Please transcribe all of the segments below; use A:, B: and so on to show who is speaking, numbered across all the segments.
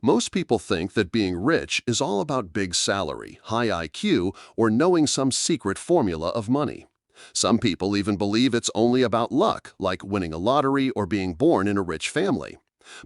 A: Most people think that being rich is all about big salary, high IQ, or knowing some secret formula of money. Some people even believe it's only about luck, like winning a lottery or being born in a rich family.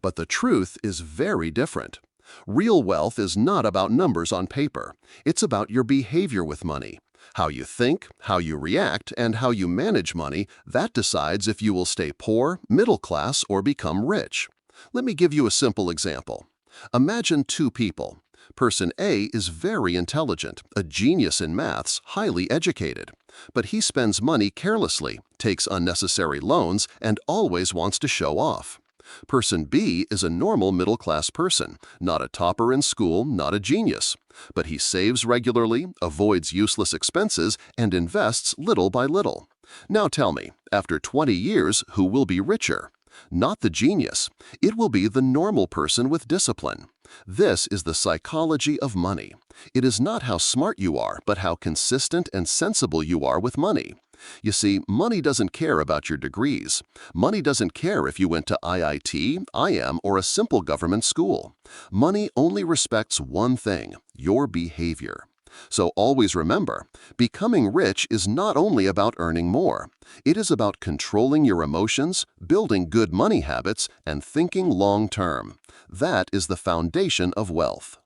A: But the truth is very different. Real wealth is not about numbers on paper. It's about your behavior with money. How you think, how you react, and how you manage money, that decides if you will stay poor, middle class, or become rich. Let me give you a simple example. Imagine two people. Person A is very intelligent, a genius in maths, highly educated. But he spends money carelessly, takes unnecessary loans, and always wants to show off. Person B is a normal middle-class person, not a topper in school, not a genius. But he saves regularly, avoids useless expenses, and invests little by little. Now tell me, after 20 years, who will be richer? Not the genius. It will be the normal person with discipline. This is the psychology of money. It is not how smart you are, but how consistent and sensible you are with money. You see, money doesn't care about your degrees. Money doesn't care if you went to IIT, IM, or a simple government school. Money only respects one thing: your behavior. So always remember, becoming rich is not only about earning more. It is about controlling your emotions, building good money habits, and thinking long-term. That is the foundation of wealth.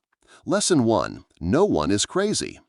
A: Lesson 1. No one is crazy.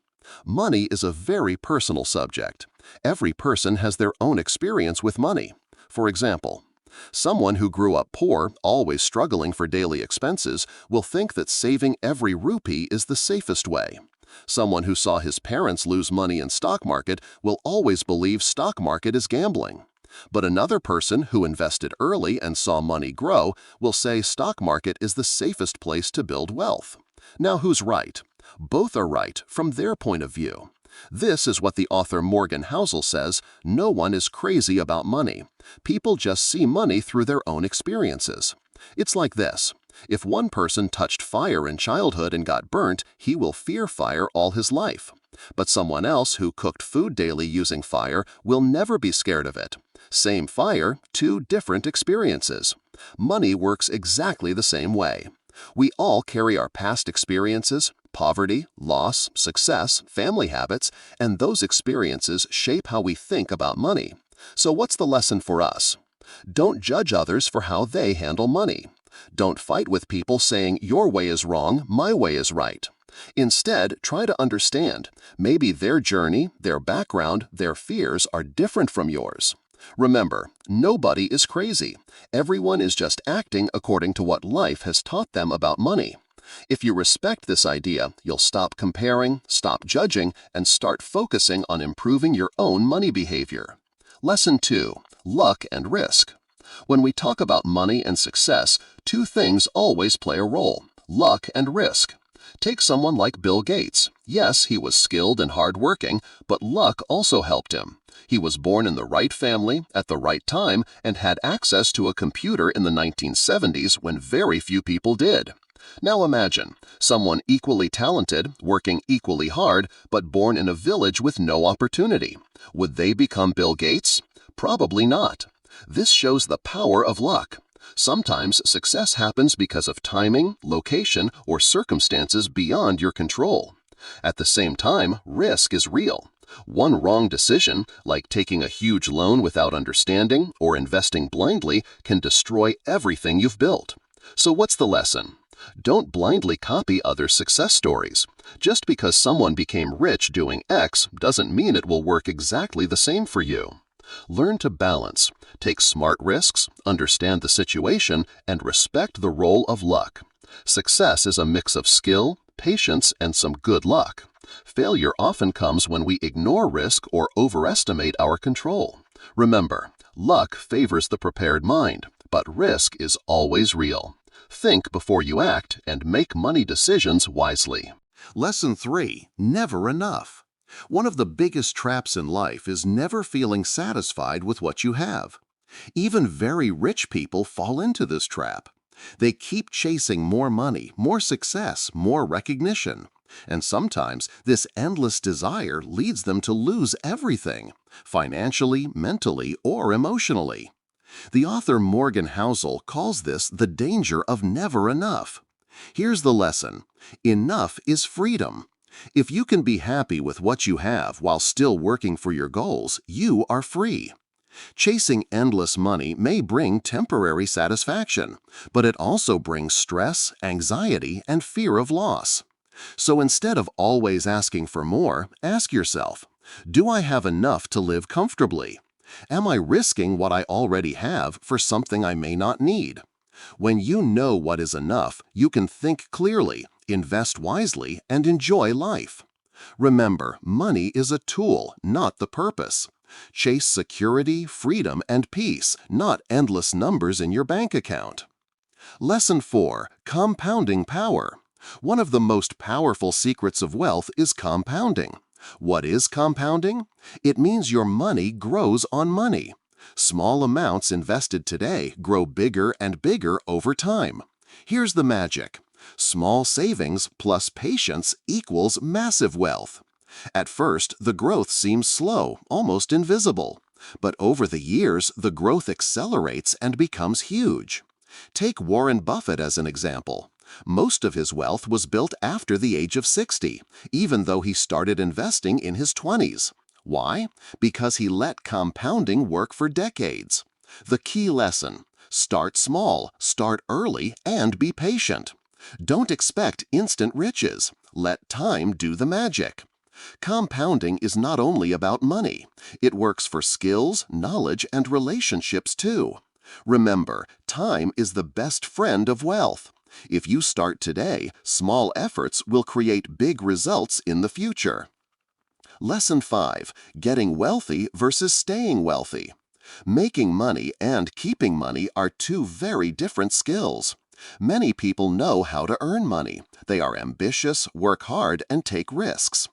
A: Money is a very personal subject. Every person has their own experience with money. For example, someone who grew up poor, always struggling for daily expenses, will think that saving every rupee is the safest way. Someone who saw his parents lose money in stock market will always believe stock market is gambling. But another person who invested early and saw money grow will say stock market is the safest place to build wealth. Now who's right? Both are right from their point of view. This is what the author Morgan Housel says: no one is crazy about money. People just see money through their own experiences. It's like this. If one person touched fire in childhood and got burnt, he will fear fire all his life. But someone else who cooked food daily using fire will never be scared of it. Same fire, two different experiences. Money works exactly the same way. We all carry our past experiences, poverty, loss, success, family habits, and those experiences shape how we think about money. So what's the lesson for us? Don't judge others for how they handle money. Don't fight with people saying your way is wrong, my way is right. Instead, try to understand. Maybe their journey, their background, their fears are different from yours. Remember, nobody is crazy. Everyone is just acting according to what life has taught them about money. If you respect this idea, you'll stop comparing, stop judging, and start focusing on improving your own money behavior. Lesson 2. Luck and risk. When we talk about money and success, two things always play a role: luck and risk. Take someone like Bill Gates. Yes, he was skilled and hardworking, but luck also helped him. He was born in the right family, at the right time, and had access to a computer in the 1970s when very few people did. Now imagine someone equally talented, working equally hard, but born in a village with no opportunity. Would they become Bill Gates? Probably not. This shows the power of luck. Sometimes success happens because of timing, location, or circumstances beyond your control. At the same time, risk is real. One wrong decision, like taking a huge loan without understanding or investing blindly, can destroy everything you've built. So what's the lesson? Don't blindly copy other success stories. Just because someone became rich doing X doesn't mean it will work exactly the same for you. Learn to balance, take smart risks, understand the situation, and respect the role of luck. Success is a mix of skill, patience, and some good luck. Failure often comes when we ignore risk or overestimate our control. Remember, luck favors the prepared mind, but risk is always real. Think before you act and make money decisions wisely. Lesson 3. Never enough. One of the biggest traps in life is never feeling satisfied with what you have. Even very rich people fall into this trap. They keep chasing more money, more success, more recognition. And sometimes this endless desire leads them to lose everything, financially, mentally, or emotionally. The author Morgan Housel calls this the danger of never enough. Here's the lesson. Enough is freedom. If you can be happy with what you have while still working for your goals, you are free. Chasing endless money may bring temporary satisfaction, but it also brings stress, anxiety, and fear of loss. So instead of always asking for more, ask yourself, do I have enough to live comfortably? Am I risking what I already have for something I may not need? When you know what is enough, you can think clearly, invest wisely, and enjoy life. Remember, money is a tool, not the purpose. Chase security, freedom, and peace, not endless numbers in your bank account. Lesson 4. Compounding Power. One of the most powerful secrets of wealth is compounding. What is compounding? It means your money grows on money. Small amounts invested today grow bigger and bigger over time. Here's the magic. Small savings plus patience equals massive wealth. At first, the growth seems slow, almost invisible. But over the years, the growth accelerates and becomes huge. Take Warren Buffett as an example. Most of his wealth was built after the age of 60, even though he started investing in his 20s. Why? Because he let compounding work for decades. The key lesson: start small, start early, and be patient. Don't expect instant riches. Let time do the magic. Compounding is not only about money. It works for skills, knowledge, and relationships too. Remember, time is the best friend of wealth. If you start today, small efforts will create big results in the future. Lesson 5. Getting wealthy versus staying wealthy. Making money and keeping money are two very different skills. Many people know how to earn money. They are ambitious, work hard, and take risks.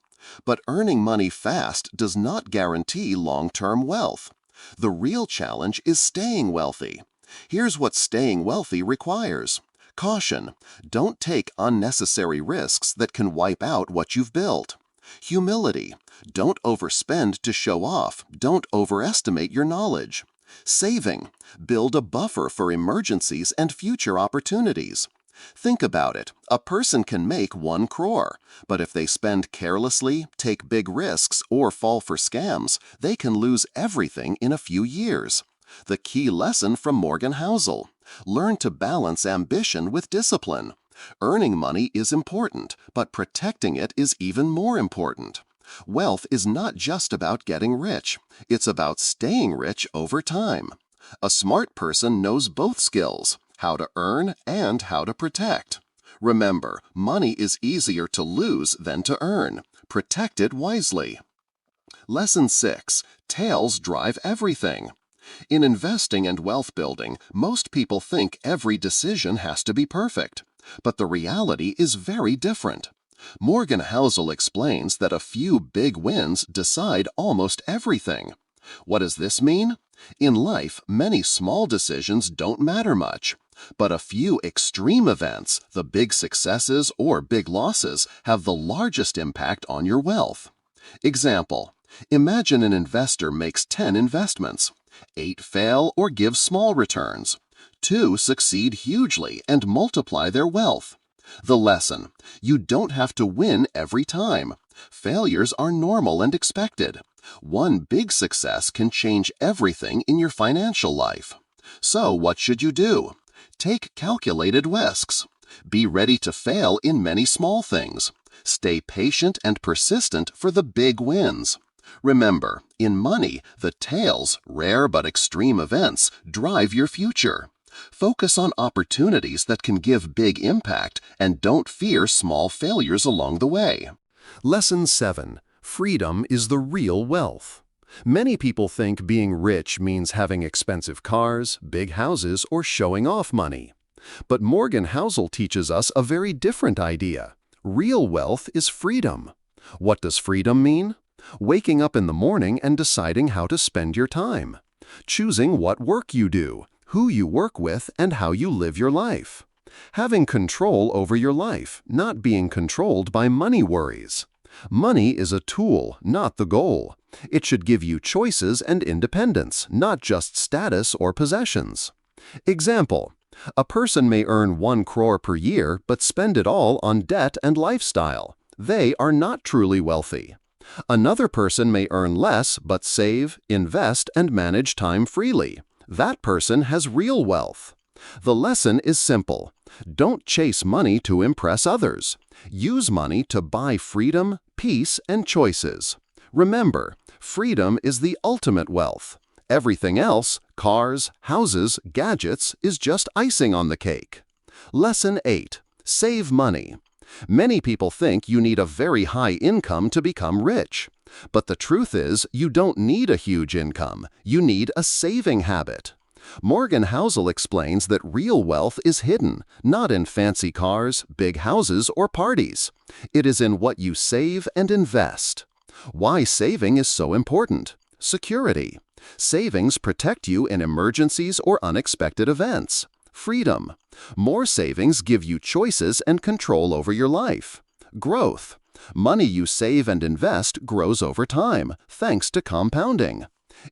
A: But earning money fast does not guarantee long-term wealth. The real challenge is staying wealthy. Here's what staying wealthy requires. Caution: don't take unnecessary risks that can wipe out what you've built. Humility: don't overspend to show off, don't overestimate your knowledge. Saving: build a buffer for emergencies and future opportunities. Think about it. A person can make 1 crore, but if they spend carelessly, take big risks, or fall for scams, they can lose everything in a few years. The key lesson from Morgan Housel: learn to balance ambition with discipline. Earning money is important, but protecting it is even more important. Wealth is not just about getting rich. It's about staying rich over time. A smart person knows both skills: how to earn and how to protect. Remember, money is easier to lose than to earn. Protect it wisely. Lesson 6. Tails drive everything. In investing and wealth building, most people think every decision has to be perfect. But the reality is very different. Morgan Housel explains that a few big wins decide almost everything. What does this mean? In life, many small decisions don't matter much. But a few extreme events, the big successes or big losses, have the largest impact on your wealth. Example: imagine an investor makes 10 investments. 8 fail or give small returns. 2 succeed hugely and multiply their wealth. The lesson: you don't have to win every time. Failures are normal and expected. One big success can change everything in your financial life. So what should you do? Take calculated risks. Be ready to fail in many small things. Stay patient and persistent for the big wins. Remember, in money, the tails, rare but extreme events, drive your future. Focus on opportunities that can give big impact and don't fear small failures along the way. Lesson 7. Freedom is the real wealth. Many people think being rich means having expensive cars, big houses, or showing off money. But Morgan Housel teaches us a very different idea. Real wealth is freedom. What does freedom mean? Waking up in the morning and deciding how to spend your time. Choosing what work you do, who you work with, and how you live your life. Having control over your life, not being controlled by money worries. Money is a tool, not the goal. It should give you choices and independence, not just status or possessions. Example: A person may earn 1 crore per year but spend it all on debt and lifestyle. They are not truly wealthy. Another person may earn less but save, invest, and manage time freely. That person has real wealth. The lesson is simple. Don't chase money to impress others. Use money to buy freedom, peace, and choices. Remember, freedom is the ultimate wealth. Everything else, cars, houses, gadgets, is just icing on the cake. Lesson 8. Save money. Many people think you need a very high income to become rich. But the truth is, you don't need a huge income. You need a saving habit. Morgan Housel explains that real wealth is hidden, not in fancy cars, big houses, or parties. It is in what you save and invest. Why saving is so important? Security. Savings protect you in emergencies or unexpected events. Freedom. More savings give you choices and control over your life. Growth. Money you save and invest grows over time, thanks to compounding.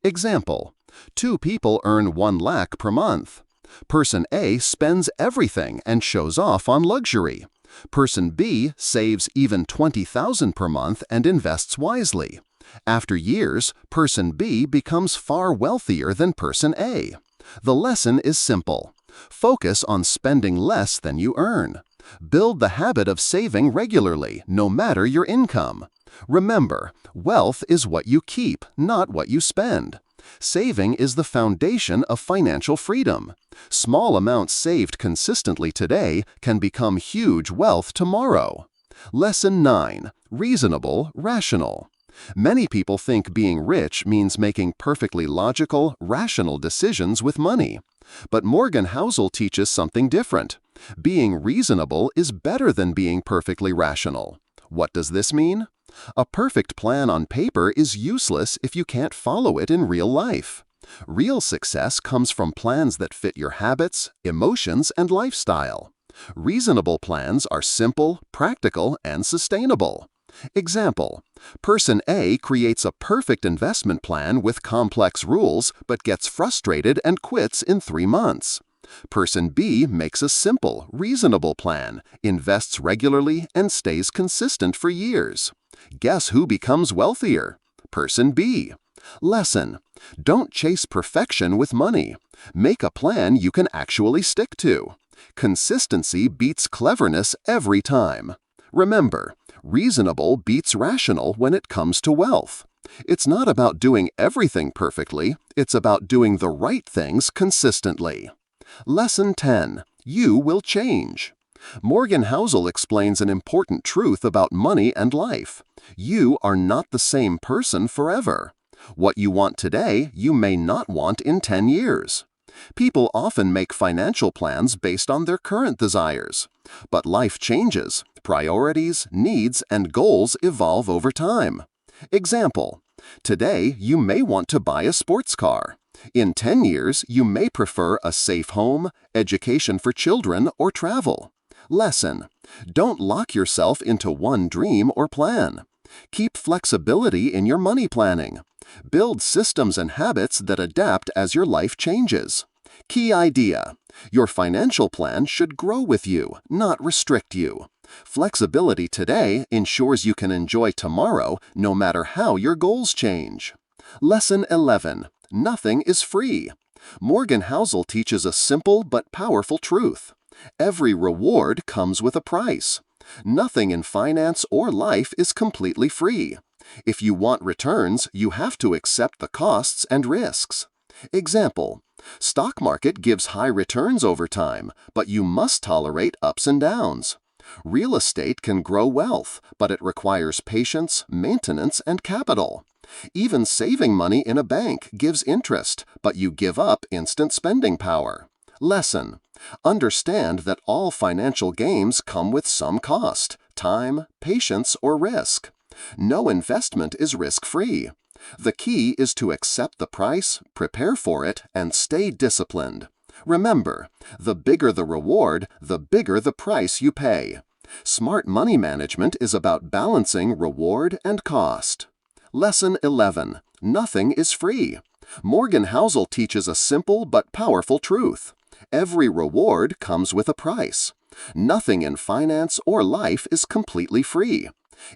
A: Example. 2 people earn 1 lakh per month. Person A spends everything and shows off on luxury. Person B saves even 20,000 per month and invests wisely. After years, Person B becomes far wealthier than Person A. The lesson is simple. Focus on spending less than you earn. Build the habit of saving regularly, no matter your income. Remember, wealth is what you keep, not what you spend. Saving is the foundation of financial freedom. Small amounts saved consistently today can become huge wealth tomorrow. Lesson 9. Reasonable, rational. Many people think being rich means making perfectly logical, rational decisions with money. But Morgan Housel teaches something different. Being reasonable is better than being perfectly rational. What does this mean? A perfect plan on paper is useless if you can't follow it in real life. Real success comes from plans that fit your habits, emotions, and lifestyle. Reasonable plans are simple, practical, and sustainable. Example. Person A creates a perfect investment plan with complex rules but gets frustrated and quits in 3 months. Person B makes a simple, reasonable plan, invests regularly, and stays consistent for years. Guess who becomes wealthier? Person B. Lesson. Don't chase perfection with money. Make a plan you can actually stick to. Consistency beats cleverness every time. Remember, reasonable beats rational when it comes to wealth. It's not about doing everything perfectly, it's about doing the right things consistently. Lesson 10. You will change. Morgan Housel explains an important truth about money and life. You are not the same person forever. What you want today, you may not want in 10 years. People often make financial plans based on their current desires. But life changes. Priorities, needs, and goals evolve over time. Example. Today, you may want to buy a sports car. In 10 years, you may prefer a safe home, education for children, or travel. Lesson. Don't lock yourself into one dream or plan. Keep flexibility in your money planning. Build systems and habits that adapt as your life changes. Key idea. Your financial plan should grow with you, not restrict you. Flexibility today ensures you can enjoy tomorrow no matter how your goals change. Lesson 11. Nothing is free. Morgan Housel teaches a simple but powerful truth. Every reward comes with a price. Nothing in finance or life is completely free. If you want returns, you have to accept the costs and risks. Example. Stock market gives high returns over time, but you must tolerate ups and downs. Real estate can grow wealth, but it requires patience, maintenance, and capital. Even saving money in a bank gives interest, but you give up instant spending power. Lesson. Understand that all financial gains come with some cost, time, patience, or risk. No investment is risk-free. The key is to accept the price, prepare for it, and stay disciplined. Remember, the bigger the reward, the bigger the price you pay. Smart money management is about balancing reward and cost. Lesson 11. Nothing is free. Morgan Housel teaches a simple but powerful truth. Every reward comes with a price. Nothing in finance or life is completely free.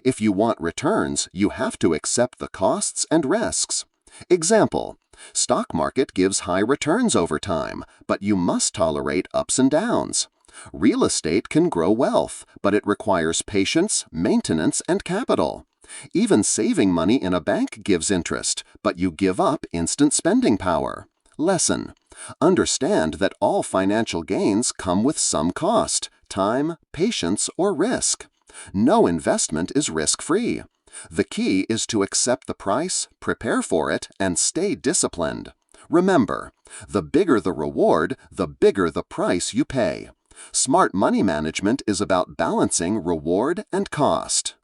A: If you want returns, you have to accept the costs and risks. Example: stock market gives high returns over time, but you must tolerate ups and downs. Real estate can grow wealth, but it requires patience, maintenance, and capital. Even saving money in a bank gives interest, but you give up instant spending power. Lesson: understand that all financial gains come with some cost, time, patience, or risk. No investment is risk-free. The key is to accept the price, prepare for it, and stay disciplined. Remember, the bigger the reward, the bigger the price you pay. Smart money management is about balancing reward and cost.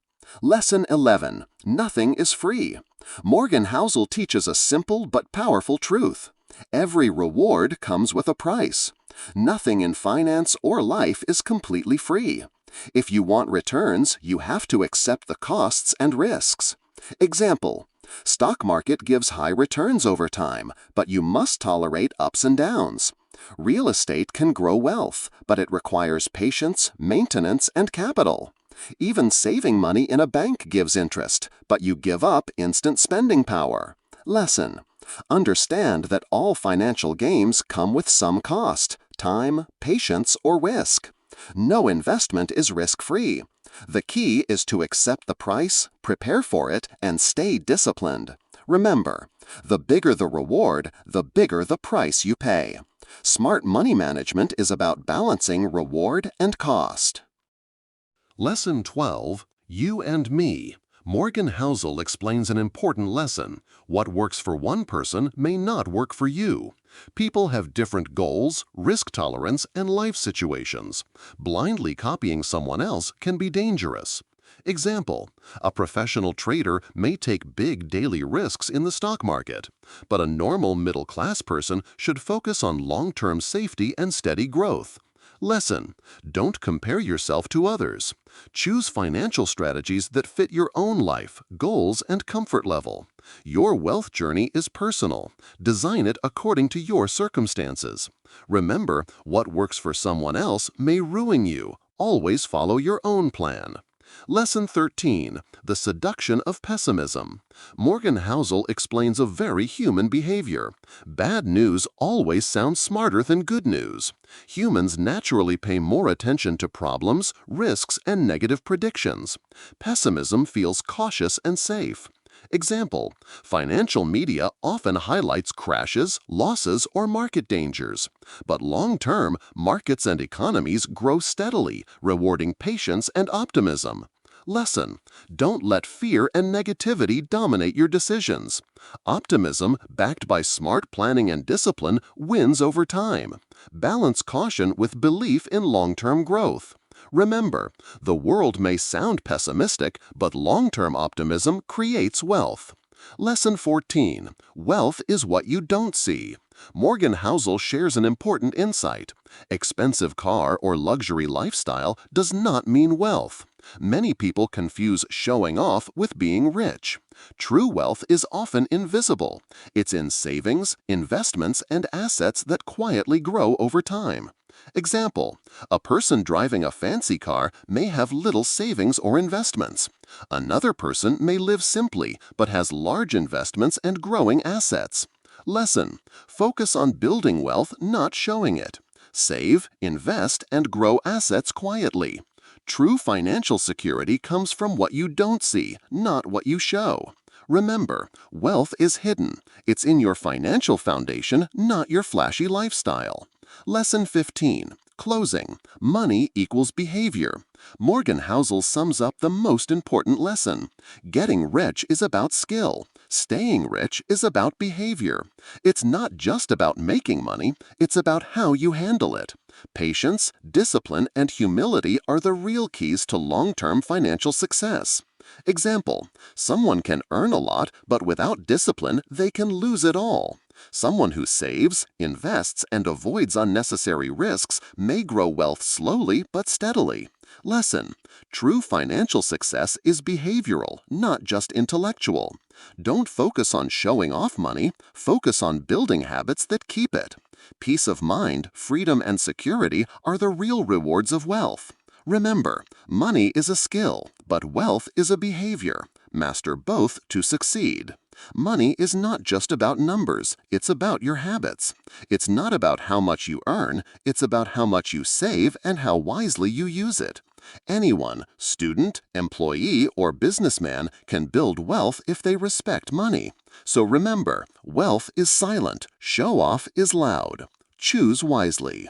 A: Lesson 11. Nothing is free. Morgan Housel teaches a simple but powerful truth. Every reward comes with a price. Nothing in finance or life is completely free. If you want returns, you have to accept the costs and risks. Example: stock market gives high returns over time, but you must tolerate ups and downs. Real estate can grow wealth, but it requires patience, maintenance, and capital. Even saving money in a bank gives interest, but you give up instant spending power. Lesson: understand that all financial gains come with some cost, time, patience, or risk. No investment is risk-free. The key is to accept the price, prepare for it, and stay disciplined. Remember, the bigger the reward, the bigger the price you pay. Smart money management is about balancing reward and cost. Lesson 12. You and Me. Morgan Housel explains an important lesson. What works for one person may not work for you. People have different goals, risk tolerance, and life situations. Blindly copying someone else can be dangerous. Example: a professional trader may take big daily risks in the stock market, but a normal middle-class person should focus on long-term safety and steady growth. Lesson: don't compare yourself to others. Choose financial strategies that fit your own life, goals, and comfort level. Your wealth journey is personal. Design it according to your circumstances. Remember, what works for someone else may ruin you. Always follow your own plan. Lesson 13. The Seduction of Pessimism. Morgan Housel explains a very human behavior. Bad news always sounds smarter than good news. Humans naturally pay more attention to problems, risks, and negative predictions. Pessimism feels cautious and safe. Example: financial media often highlights crashes, losses, or market dangers. But long-term, markets and economies grow steadily, rewarding patience and optimism. Lesson: don't let fear and negativity dominate your decisions. Optimism, backed by smart planning and discipline, wins over time. Balance caution with belief in long-term growth. Remember, the world may sound pessimistic, but long-term optimism creates wealth. Lesson 14. Wealth is what you don't see. Morgan Housel shares an important insight. Expensive car or luxury lifestyle does not mean wealth. Many people confuse showing off with being rich. True wealth is often invisible. It's in savings, investments, and assets that quietly grow over time. Example: a person driving a fancy car may have little savings or investments. Another person may live simply but has large investments and growing assets. Lesson: focus on building wealth, not showing it. Save, invest, and grow assets quietly. True financial security comes from what you don't see, not what you show. Remember, wealth is hidden. It's in your financial foundation, not your flashy lifestyle. Lesson 15. Closing. Money equals behavior. Morgan Housel sums up the most important lesson. Getting rich is about skill. Staying rich is about behavior. It's not just about making money, it's about how you handle it. Patience, discipline, and humility are the real keys to long-term financial success. Example: someone can earn a lot, but without discipline, they can lose it all. Someone who saves, invests, and avoids unnecessary risks may grow wealth slowly but steadily.
B: Lesson: true financial success is behavioral, not just intellectual. Don't focus on showing off money, focus on building habits that keep it. Peace of mind, freedom, and security are the real rewards of wealth. Remember, money is a skill, but wealth is a behavior. Master both to succeed. Money is not just about numbers, it's about your habits. It's not about how much you earn, it's about how much you save and how wisely you use it. Anyone, student, employee, or businessman, can build wealth if they respect money. So remember, wealth is silent, show off is loud. Choose wisely.